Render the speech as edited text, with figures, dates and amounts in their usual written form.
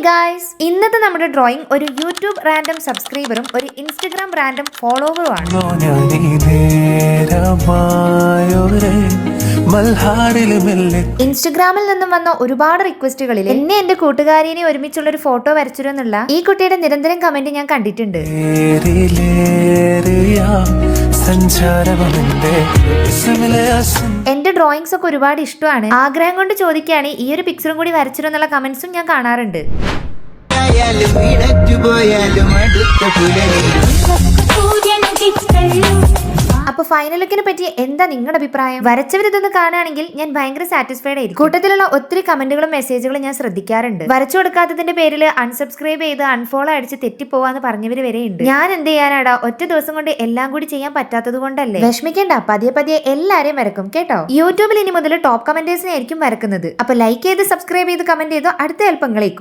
Guys, ഇന്നത്തെ നമ്മുടെ drawing ഒരു യൂട്യൂബ് റാൻഡം സബ്സ്ക്രൈബറും ഒരു ഇൻസ്റ്റഗ്രാം റാൻഡം ഫോളോവറും ആണ്. ഇൻസ്റ്റഗ്രാമിൽ നിന്നും വന്ന ഒരുപാട് റിക്വസ്റ്റുകളിൽ എന്നെ എന്റെ കൂട്ടുകാരിനെ ഒരുമിച്ചുള്ള ഒരു ഫോട്ടോ വരച്ചിരുന്നുള്ള ഈ കുട്ടിയുടെ നിരന്തരം കമന്റ് ഞാൻ കണ്ടിട്ടുണ്ട്. എന്റെ ഡ്രോയിങ്സ് ഒക്കെ ഒരുപാട് ഇഷ്ടമാണ്. ആഗ്രഹം കൊണ്ട് ചോദിക്കുകയാണ്, ഈ ഒരു പിക്ചറും കൂടി വരച്ചിരുന്നുള്ള കമന്റ്സും ഞാൻ കാണാറുണ്ട്. അപ്പൊ ഫൈനൽ ലുക്കിനെ പറ്റി എന്താ നിങ്ങളുടെ അഭിപ്രായം? വരച്ചവരിതൊന്ന് കാണുകയാണെങ്കിൽ ഞാൻ ഭയങ്കര സാറ്റിസ്ഫൈഡ് ആയിരിക്കും. കൂട്ടത്തിലുള്ള ഒത്തിരി കമന്റുകളും മെസ്സേജുകളും ഞാൻ ശ്രദ്ധിക്കാറുണ്ട്. വരച്ചു കൊടുക്കാത്തതിന്റെ പേരിൽ അൺസബ്സ്ക്രൈബ് ചെയ്ത് അൺഫോളോ അടിച്ച് തെറ്റിപ്പോവാന്ന് പറഞ്ഞവര് വരെ ഉണ്ട്. ഞാൻ എന്ത് ചെയ്യാനാടാ, ഒറ്റ ദിവസം കൊണ്ട് എല്ലാം കൂടി ചെയ്യാൻ പറ്റാത്തത് കൊണ്ടല്ലേ. വിഷമിക്കേണ്ട, പതിയെ പതിയെ എല്ലാരെയും വരക്കും കേട്ടോ. യൂട്യൂബിൽ ഇനി മുതൽ ടോപ്പ് കമന്റേഴ്സിനെ ആയിരിക്കും വരക്കുന്നത്. അപ്പൊ ലൈക്ക് ചെയ്ത് സബ്സ്ക്രൈബ് ചെയ്ത് കമന്റ് ചെയ്തോ, അടുത്ത എളുപ്പങ്ങളേക്കും.